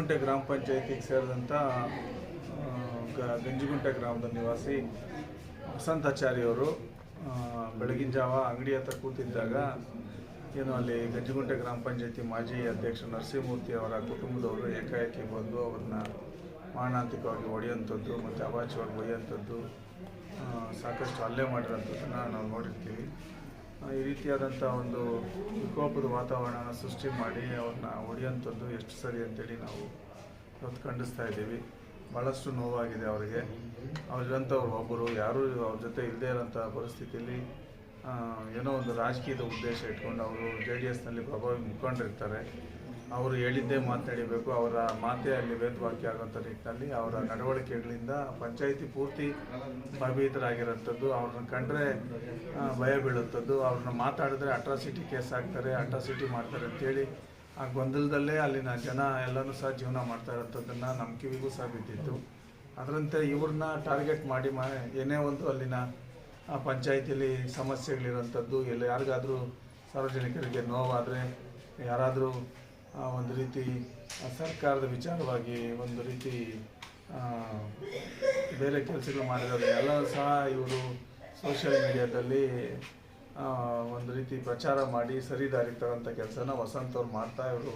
ಗಂಜಿಗುಂಟೆ ಗ್ರಾಮ ಪಂಚಾಯತಿಗೆ ಸೇರಿದಂಥ ಗಂಜಿಗುಂಟೆ ಗ್ರಾಮದ ನಿವಾಸಿ ವಸಂತಾಚಾರ್ಯವರು ಬೆಳಗಿನ ಜಾವ ಅಂಗಡಿ ಹತ್ರ ಕೂತಿದ್ದಾಗ ಏನು ಅಲ್ಲಿ ಗಂಜಿಗುಂಟೆ ಗ್ರಾಮ ಪಂಚಾಯತಿ ಮಾಜಿ ಅಧ್ಯಕ್ಷ ನರಸಿಂಹಮೂರ್ತಿ ಅವರ ಕುಟುಂಬದವರು ಏಕಾಏಕಿ ಬಂದು ಅವ್ರನ್ನ ಮಾರಣಾಂತಿಕವಾಗಿ ಹೊಡೆಯುವಂಥದ್ದು ಮತ್ತು ಅವಾಚ್ಯವಾಗಿ ಒಯ್ಯುವಂಥದ್ದು ಸಾಕಷ್ಟು ಹಲ್ಲೆ ಮಾಡಿರೋಂಥದ್ದನ್ನು ನಾವು ನೋಡಿರ್ತೀವಿ. ಈ ರೀತಿಯಾದಂಥ ಒಂದು ವಿಕೋಪದ ವಾತಾವರಣನ ಸೃಷ್ಟಿ ಮಾಡಿ ಅವ್ರನ್ನ ಹೊಡೆಯುವಂಥದ್ದು ಎಷ್ಟು ಸರಿ ಅಂತೇಳಿ ನಾವು ಇವತ್ತು ಖಂಡಿಸ್ತಾ ಇದ್ದೀವಿ. ಭಾಳಷ್ಟು ನೋವಾಗಿದೆ ಅವರಿಗೆ. ಅವ್ರಿಗಂಥವ್ರು ಒಬ್ಬರು ಯಾರೂ ಅವ್ರ ಜೊತೆ ಇಲ್ಲದೇ ಇರೋಂಥ ಪರಿಸ್ಥಿತಿಯಲ್ಲಿ ಏನೋ ಒಂದು ರಾಜಕೀಯದ ಉದ್ದೇಶ ಇಟ್ಕೊಂಡು ಅವರು JDSನಲ್ಲಿ ಪ್ರಭಾವಿ ಮುಖಂಡರಿರ್ತಾರೆ. ಅವರು ಹೇಳಿದ್ದೇ ಮಾತನಾಡಬೇಕು, ಅವರ ಮಾತೇ ಅಲ್ಲಿ ವೇದವಾಕ್ಯ ಆಗೋಂಥ ನಿಟ್ಟಿನಲ್ಲಿ ಅವರ ನಡವಳಿಕೆಗಳಿಂದ ಪಂಚಾಯಿತಿ ಪೂರ್ತಿ ಭಯಭೀತರಾಗಿರೋಂಥದ್ದು, ಅವ್ರನ್ನ ಕಂಡ್ರೆ ಭಯ ಬೀಳುವಂಥದ್ದು, ಅವ್ರನ್ನ ಮಾತಾಡಿದ್ರೆ ಅಟ್ರಾಸಿಟಿ ಕೇಸ್ ಹಾಕ್ತಾರೆ, ಅಟ್ರಾಸಿಟಿ ಮಾಡ್ತಾರೆ ಅಂತೇಳಿ ಆ ಗೊಂದಲದಲ್ಲೇ ಅಲ್ಲಿನ ಜನ ಎಲ್ಲನೂ ಸಹ ಜೀವನ ಮಾಡ್ತಾ ಇರೋಂಥದ್ದನ್ನು ನಮ್ಮ ಕಿವಿಗೂ ಸಹ ಬಿದ್ದಿತ್ತು. ಅದರಂತೆ ಇವ್ರನ್ನ ಟಾರ್ಗೆಟ್ ಮಾಡಿ ಏನೇ ಒಂದು ಅಲ್ಲಿನ ಪಂಚಾಯಿತಿಯಲ್ಲಿ ಸಮಸ್ಯೆಗಳಿರೋಂಥದ್ದು, ಎಲ್ಲ ಯಾರಿಗಾದರೂ ಸಾರ್ವಜನಿಕರಿಗೆ ನೋವಾದರೆ, ಯಾರಾದರೂ ಒಂದು ರೀತಿ ಸರ್ಕಾರದ ವಿಚಾರವಾಗಿ ಒಂದು ರೀತಿ ಬೇರೆ ಕೆಲಸಗಳು ಮಾಡಿರೋದು ಎಲ್ಲ ಸಹ ಇವರು ಸೋಷಿಯಲ್ ಮೀಡಿಯಾದಲ್ಲಿ ಒಂದು ರೀತಿ ಪ್ರಚಾರ ಮಾಡಿ ಸರಿದಾರಿ ತರೋಂಥ ಕೆಲಸನ ವಸಂತವ್ರು ಮಾಡ್ತಾ ಇವರು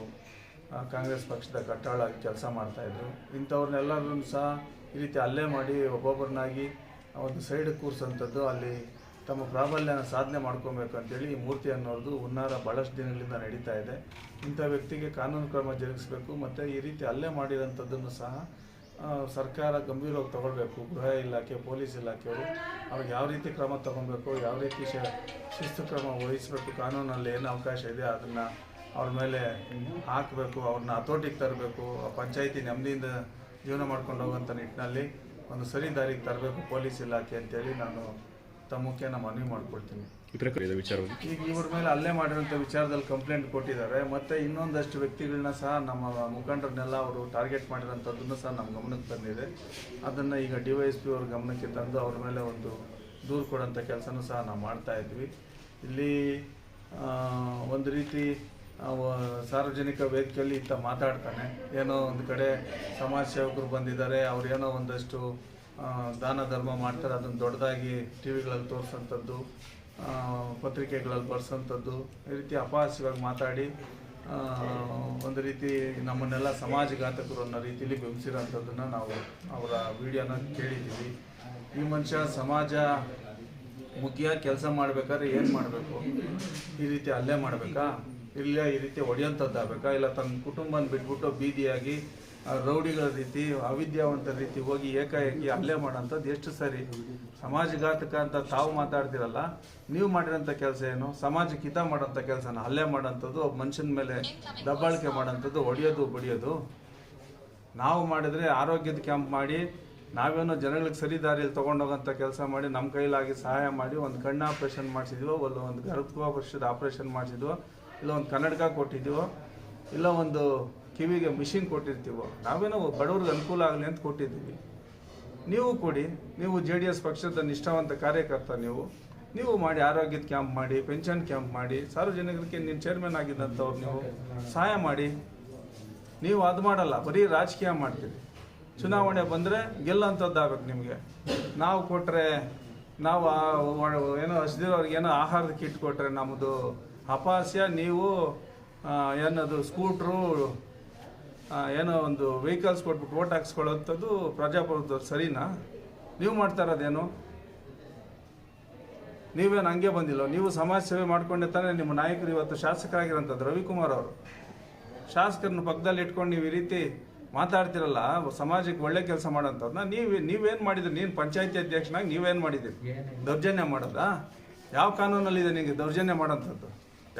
ಕಾಂಗ್ರೆಸ್ ಪಕ್ಷದ ಕಟ್ಟಾಳಾಗಿ ಕೆಲಸ ಮಾಡ್ತಾಯಿದ್ರು. ಇಂಥವ್ರನ್ನೆಲ್ಲರೂ ಸಹ ಈ ರೀತಿ ಹಲ್ಲೆ ಮಾಡಿ ಒಬ್ಬೊಬ್ಬರನ್ನಾಗಿ ಒಂದು ಸೈಡ್ ಕೂರಿಸೋಂಥದ್ದು, ಅಲ್ಲಿ ತಮ್ಮ ಪ್ರಾಬಲ್ಯನ ಸಾಧನೆ ಮಾಡ್ಕೊಬೇಕು ಅಂತೇಳಿ ಈ ಮೂರ್ತಿ ಅನ್ನೋದು ಹುನ್ನಾರ ಭಾಳಷ್ಟು ದಿನಗಳಿಂದ ನಡೀತಾ ಇದೆ. ಇಂಥ ವ್ಯಕ್ತಿಗೆ ಕಾನೂನು ಕ್ರಮ ಜರುಗಿಸಬೇಕು ಮತ್ತು ಈ ರೀತಿ ಹಲ್ಲೆ ಮಾಡಿರೋಂಥದ್ದನ್ನು ಸಹ ಸರ್ಕಾರ ಗಂಭೀರವಾಗಿ ತಗೊಳ್ಬೇಕು. ಗೃಹ ಇಲಾಖೆ, ಪೊಲೀಸ್ ಇಲಾಖೆಯವರು ಅವ್ರಿಗೆ ಯಾವ ರೀತಿ ಕ್ರಮ ತಗೊಬೇಕು, ಯಾವ ರೀತಿ ಶಿಸ್ತು ಕ್ರಮ ವಹಿಸಬೇಕು, ಕಾನೂನಲ್ಲಿ ಏನು ಅವಕಾಶ ಇದೆ ಅದನ್ನು ಅವ್ರ ಮೇಲೆ ಹಾಕಬೇಕು, ಅವ್ರನ್ನ ಹತೋಟಿಗೆ ತರಬೇಕು, ಪಂಚಾಯಿತಿ ನೆಮ್ಮದಿಯಿಂದ ಜೀವನ ಮಾಡ್ಕೊಂಡು ಹೋಗುವಂಥ ನಿಟ್ಟಿನಲ್ಲಿ ಒಂದು ಸರಿ ದಾರಿಗೆ ತರಬೇಕು ಪೊಲೀಸ್ ಇಲಾಖೆ ಅಂತೇಳಿ ನಾನು ತಮ್ಮ ಮುಖ್ಯನ ಮನವಿ ಮಾಡ್ಕೊಳ್ತೀನಿ. ಈಗ ಇವ್ರ ಮೇಲೆ ಹಲ್ಲೆ ಮಾಡಿರೋಂಥ ವಿಚಾರದಲ್ಲಿ ಕಂಪ್ಲೇಂಟ್ ಕೊಟ್ಟಿದ್ದಾರೆ. ಮತ್ತು ಇನ್ನೊಂದಷ್ಟು ವ್ಯಕ್ತಿಗಳನ್ನ ಸಹ ನಮ್ಮ ಮುಖಂಡರನ್ನೆಲ್ಲ ಅವರು ಟಾರ್ಗೆಟ್ ಮಾಡಿರೋಂಥದ್ದನ್ನು ಸಹ ನಮ್ಮ ಗಮನಕ್ಕೆ ಬಂದಿದೆ. ಅದನ್ನು ಈಗ DYSP ಅವ್ರ ಗಮನಕ್ಕೆ ತಂದು ಅವ್ರ ಮೇಲೆ ಒಂದು ದೂರು ಕೊಡೋಂಥ ಕೆಲಸನೂ ಸಹ ನಾವು ಮಾಡ್ತಾಯಿದ್ವಿ. ಇಲ್ಲಿ ಒಂದು ರೀತಿ ಸಾರ್ವಜನಿಕ ವೇದಿಕೆಯಲ್ಲಿ ಇತ್ತ ಮಾತಾಡ್ತಾನೆ, ಏನೋ ಒಂದು ಕಡೆ ಸಮಾಜ ಸೇವಕರು ಬಂದಿದ್ದಾರೆ, ಅವ್ರು ಏನೋ ಒಂದಷ್ಟು ದಾನ ಧರ್ಮ ಮಾಡ್ತಾರೆ, ಅದನ್ನು ದೊಡ್ಡದಾಗಿ ಟಿವಿಗಳಲ್ಲಿ ತೋರಿಸೋಂಥದ್ದು, ಪತ್ರಿಕೆಗಳಲ್ಲಿ ಬರ್ಸೋಂಥದ್ದು, ಈ ರೀತಿ ಅಪಹಾಸ್ಯವಾಗಿ ಮಾತಾಡಿ ಒಂದು ರೀತಿ ನಮ್ಮನ್ನೆಲ್ಲ ಸಮಾಜಘಾತಕರು ಅನ್ನೋ ರೀತಿಯಲ್ಲಿ ಬಿಂಬಿಸಿರೋಂಥದ್ದನ್ನು ನಾವು ಅವರ ವಿಡಿಯೋನ ಕೇಳಿದ್ದೀವಿ. ಈ ಮನುಷ್ಯ ಸಮಾಜ ಮುಖ್ಯ ಕೆಲಸ ಮಾಡಬೇಕಾದ್ರೆ ಏನು ಮಾಡಬೇಕು? ಈ ರೀತಿ ಹಲ್ಲೆ ಮಾಡಬೇಕಾ? ಇಲ್ಲ ಈ ರೀತಿ ಹೊಡೆಯೋಂಥದ್ದಾಗಬೇಕಾ? ಇಲ್ಲ ತನ್ನ ಕುಟುಂಬನ ಬಿಟ್ಬಿಟ್ಟು ಬೀದಿಯಾಗಿ ರೌಡಿಗಳ ರೀತಿ, ಅವಿದ್ಯಾವಂತರ ರೀತಿ ಹೋಗಿ ಏಕಾಏಕಿ ಹಲ್ಲೆ ಮಾಡೋಂಥದ್ದು ಎಷ್ಟು ಸರಿ? ಸಮಾಜಘಾತಕ ಅಂತ ತಾವು ಮಾತಾಡ್ತಿರಲ್ಲ, ನೀವು ಮಾಡಿರೋಂಥ ಕೆಲಸ ಏನು? ಸಮಾಜಕ್ಕೆ ಹಿತ ಮಾಡೋಂಥ ಕೆಲಸನ ಹಲ್ಲೆ ಮಾಡೋಂಥದ್ದು, ಒಬ್ಬ ಮನುಷ್ಯನ ಮೇಲೆ ದಬ್ಬಾಳಿಕೆ ಮಾಡೋಂಥದ್ದು, ಹೊಡೆಯೋದು ಬಡಿಯೋದು. ನಾವು ಮಾಡಿದ್ರೆ ಆರೋಗ್ಯದ ಕ್ಯಾಂಪ್ ಮಾಡಿ, ನಾವೇನೋ ಜನಗಳಿಗೆ ಸರಿ ದಾರಿಯಲ್ಲಿ ತೊಗೊಂಡೋಗೋಂಥ ಕೆಲಸ ಮಾಡಿ, ನಮ್ಮ ಕೈಲಾಗಿ ಸಹಾಯ ಮಾಡಿ, ಒಂದು ಕಣ್ಣು ಆಪ್ರೇಷನ್ ಮಾಡಿಸಿದ್ವೋ, ಒಂದು ಗರ್ಭಕೋಶದ ಆಪ್ರೇಷನ್ ಮಾಡಿಸಿದ್ವೋ, ಇಲ್ಲ ಒಂದು ಕನ್ನಡಕ ಕೊಟ್ಟಿದ್ದೀವೋ, ಇಲ್ಲ ಒಂದು ಕಿವಿಗೆ ಮಿಷಿನ್ ಕೊಟ್ಟಿರ್ತೀವೋ, ನಾವೇನೋ ಬಡವ್ರಿಗೆ ಅನುಕೂಲ ಆಗಲಿ ಅಂತ ಕೊಟ್ಟಿದ್ದೀವಿ. ನೀವು ಕೊಡಿ, ನೀವು JDS ಪಕ್ಷದ ನಿಷ್ಠಾವಂತ ಕಾರ್ಯಕರ್ತ, ನೀವು ಮಾಡಿ, ಆರೋಗ್ಯದ ಕ್ಯಾಂಪ್ ಮಾಡಿ, ಪೆನ್ಷನ್ ಕ್ಯಾಂಪ್ ಮಾಡಿ, ಸಾರ್ವಜನಿಕರಿಗೆ ನೀವು ಚೇರ್ಮನ್ ಆಗಿದ್ದಂಥವ್ರು ನೀವು ಸಹಾಯ ಮಾಡಿ. ನೀವು ಅದು ಮಾಡಲ್ಲ, ಬರೀ ರಾಜಕೀಯ ಮಾಡ್ತೀರಿ. ಚುನಾವಣೆ ಬಂದರೆ ಗೆಲ್ಲೋಂಥದ್ದಾಗಬೇಕು ನಿಮಗೆ. ನಾವು ಕೊಟ್ಟರೆ, ನಾವು ಏನೋ ಹಸಿದಿರೋರಿಗೆ ಏನೋ ಆಹಾರದ ಕಿಟ್ ಕೊಟ್ಟರೆ ನಮ್ಮದು ಅಪಹಾಸ್ಯ. ನೀವು ಏನದು ಸ್ಕೂಟ್ರು ಏನೋ ಒಂದು ವೆಹಿಕಲ್ಸ್ ಕೊಟ್ಬಿಟ್ಟು ಓಟ್ ಹಾಕ್ಸ್ಕೊಳ್ಳೋಂಥದ್ದು ಪ್ರಜಾಪ್ರಭುತ್ವ ಸರಿನಾ? ನೀವು ಮಾಡ್ತಾ ಇರೋದೇನು? ನೀವೇನು ಹಂಗೆ ಬಂದಿಲ್ಲ, ನೀವು ಸಮಾಜ ಸೇವೆ ಮಾಡ್ಕೊಂಡೆ ತಾನೇ ನಿಮ್ಮ ನಾಯಕರು ಇವತ್ತು ಶಾಸಕರಾಗಿರೋಂಥದ್ದು ರವಿಕುಮಾರ್ ಅವರು. ಶಾಸಕರನ್ನ ಪಕ್ಕದಲ್ಲಿ ಇಟ್ಕೊಂಡು ನೀವು ಈ ರೀತಿ ಮಾತಾಡ್ತಿರಲ್ಲ, ಸಮಾಜಕ್ಕೆ ಒಳ್ಳೆ ಕೆಲಸ ಮಾಡೋಂಥವ್ರನ್ನ ನೀವೇನು ಮಾಡಿದ್ರಿ? ನೀನು ಪಂಚಾಯತಿ ಅಧ್ಯಕ್ಷನಾಗಿ ನೀವೇನು ಮಾಡಿದ್ದೀರಿ? ದೌರ್ಜನ್ಯ ಮಾಡೋದಾ? ಯಾವ ಕಾನೂನಲ್ಲಿದೆ ನಿಮಗೆ ದೌರ್ಜನ್ಯ ಮಾಡೋಂಥದ್ದು?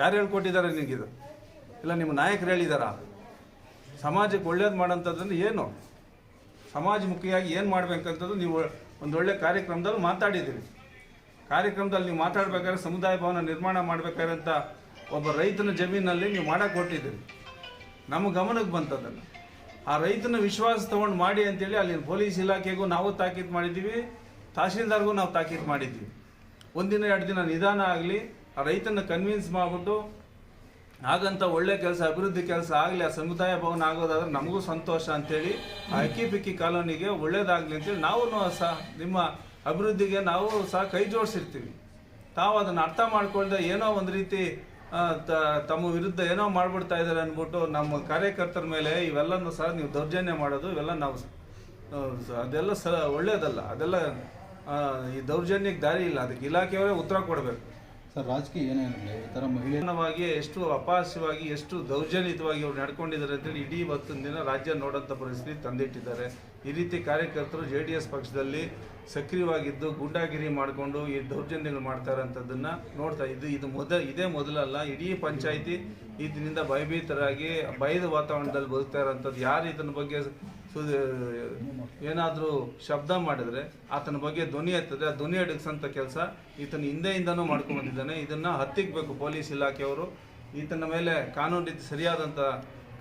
ಯಾರು ಹೇಳ್ಕೊಟ್ಟಿದ್ದಾರೆ ನಿಮಗಿದು? ಇಲ್ಲ ನಿಮ್ಮ ನಾಯಕರು ಹೇಳಿದಾರಾ? ಸಮಾಜಕ್ಕೆ ಒಳ್ಳೇದು ಮಾಡೋಂಥದ್ದು ಏನು? ಸಮಾಜಮುಖಿಯಾಗಿ ಏನು ಮಾಡಬೇಕಂಥದ್ದು ನೀವು ಒಂದೊಳ್ಳೆ ಕಾರ್ಯಕ್ರಮದಲ್ಲಿ ಮಾತಾಡಿದ್ದೀರಿ. ಕಾರ್ಯಕ್ರಮದಲ್ಲಿ ನೀವು ಮಾತಾಡಬೇಕಾದ್ರೆ ಸಮುದಾಯ ಭವನ ನಿರ್ಮಾಣ ಮಾಡಬೇಕಾದ್ರೆ ಅಂತ ಒಬ್ಬ ರೈತನ ಜಮೀನಲ್ಲಿ ನೀವು ಮಾಡಕ್ಕೆ ಕೊಟ್ಟಿದ್ದೀರಿ. ನಮ್ಮ ಗಮನಕ್ಕೆ ಬಂತದನ್ನು. ಆ ರೈತನ ವಿಶ್ವಾಸ ತೊಗೊಂಡು ಮಾಡಿ ಅಂತೇಳಿ ಅಲ್ಲಿನ ಪೊಲೀಸ್ ಇಲಾಖೆಗೂ ನಾವು ತಾಕೀತು ಮಾಡಿದ್ದೀವಿ, ತಹಶೀಲ್ದಾರ್ಗೂ ನಾವು ತಾಕೀತು ಮಾಡಿದ್ದೀವಿ. ಒಂದಿನ ಎರಡು ದಿನ ನಿಧಾನ ಆಗಲಿ, ಆ ರೈತನ ಕನ್ವಿನ್ಸ್ ಮಾಡಿಬಿಟ್ಟು ಹಾಗಂತ ಒಳ್ಳೆ ಕೆಲಸ ಅಭಿವೃದ್ಧಿ ಕೆಲಸ ಆಗಲಿ, ಆ ಸಮುದಾಯ ಭವನ ಆಗೋದಾದ್ರೆ ನಮಗೂ ಸಂತೋಷ ಅಂತೇಳಿ ಆ ಅಕ್ಕಿ ಪಿಕ್ಕಿ ಕಾಲೋನಿಗೆ ಒಳ್ಳೇದಾಗಲಿ ಅಂತೇಳಿ ನಾವು ಸಹ ನಿಮ್ಮ ಅಭಿವೃದ್ಧಿಗೆ ನಾವು ಸಹ ಕೈ ಜೋಡಿಸಿರ್ತೀವಿ. ತಾವು ಅದನ್ನು ಅರ್ಥ ಮಾಡ್ಕೊಳ್ದೆ ಏನೋ ಒಂದು ರೀತಿ ತಮ್ಮ ವಿರುದ್ಧ ಏನೋ ಮಾಡ್ಬಿಡ್ತಾ ಇದ್ದಾರೆ ಅಂದ್ಬಿಟ್ಟು ನಮ್ಮ ಕಾರ್ಯಕರ್ತರ ಮೇಲೆ ಇವೆಲ್ಲನೂ ಸಹ ನೀವು ದೌರ್ಜನ್ಯ ಮಾಡೋದು, ಇವೆಲ್ಲ ನಾವು ಅದೆಲ್ಲ ಒಳ್ಳೇದಲ್ಲ. ಅದೆಲ್ಲ ಈ ದೌರ್ಜನ್ಯಕ್ಕೆ ದಾರಿ ಇಲ್ಲ. ಅದಕ್ಕೆ ಇಲಾಖೆಯವರೇ ಉತ್ತರ ಕೊಡಬೇಕು. ಸರ್, ರಾಜಕೀಯ ಏನೇನಿಲ್ಲ ಈ ಥರ ಮಹಿಳೆಯವಾಗಿ ಎಷ್ಟು ಅಪಹಾಸ್ಯವಾಗಿ ಎಷ್ಟು ದೌರ್ಜನ್ಯಯುತವಾಗಿ ಅವ್ರು ನಡ್ಕೊಂಡಿದ್ದಾರೆ ಅಂತೇಳಿ ಇಡೀ ಇವತ್ತಿನ ದಿನ ರಾಜ್ಯ ನೋಡೋಂಥ ಪರಿಸ್ಥಿತಿ ತಂದಿಟ್ಟಿದ್ದಾರೆ. ಈ ರೀತಿ ಕಾರ್ಯಕರ್ತರು JDS ಪಕ್ಷದಲ್ಲಿ ಸಕ್ರಿಯವಾಗಿದ್ದು ಗೂಂಡಾಗಿರಿ ಮಾಡಿಕೊಂಡು ಈ ದೌರ್ಜನ್ಯಗಳು ಮಾಡ್ತಾ ಇರೋಂಥದ್ದನ್ನು ನೋಡ್ತಾ ಇದೇ ಮೊದಲಲ್ಲ. ಇಡೀ ಪಂಚಾಯಿತಿ ಇದರಿಂದ ಭಯಭೀತರಾಗಿ ಭಯದ ವಾತಾವರಣದಲ್ಲಿ ಬದುಕ್ತಾ ಇರೋಂಥದ್ದು. ಯಾರು ಇದನ್ನ ಬಗ್ಗೆ ಏನಾದರೂ ಶಬ್ದ ಮಾಡಿದ್ರೆ ಆತನ ಬಗ್ಗೆ ಧ್ವನಿ ಎತ್ತದೆ, ಆ ಧ್ವನಿ ಅಡಗಿಸೋಂಥ ಕೆಲಸ ಈತನ ಹಿಂದೆಯಿಂದನೂ ಮಾಡ್ಕೊಂಡು ಬಂದಿದ್ದಾನೆ. ಇದನ್ನು ಹತ್ತಿಕ್ಕಬೇಕು ಪೊಲೀಸ್ ಇಲಾಖೆಯವರು. ಈತನ ಮೇಲೆ ಕಾನೂನು ರೀತಿ ಸರಿಯಾದಂಥ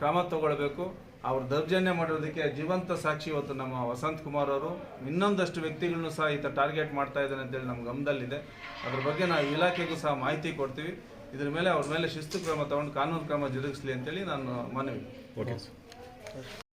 ಕ್ರಮ ತಗೊಳ್ಬೇಕು. ಅವ್ರು ದೌರ್ಜನ್ಯ ಮಾಡೋದಕ್ಕೆ ಜೀವಂತ ಸಾಕ್ಷಿ ಇವತ್ತು ನಮ್ಮ ವಸಂತ್ ಕುಮಾರ್ ಅವರು. ಇನ್ನೊಂದಷ್ಟು ವ್ಯಕ್ತಿಗಳನ್ನು ಸಹ ಈತ ಟಾರ್ಗೆಟ್ ಮಾಡ್ತಾ ಇದ್ದಾನೆ ಅಂತೇಳಿ ನಮ್ಮ ಗಮನದಲ್ಲಿದೆ. ಅದ್ರ ಬಗ್ಗೆ ನಾವು ಇಲಾಖೆಗೂ ಸಹ ಮಾಹಿತಿ ಕೊಡ್ತೀವಿ. ಇದ್ರ ಮೇಲೆ ಅವ್ರ ಮೇಲೆ ಶಿಸ್ತು ಕ್ರಮ ತಗೊಂಡು ಕಾನೂನು ಕ್ರಮ ಜರುಗಿಸಲಿ ಅಂತೇಳಿ ನಾನು ಮನವಿ.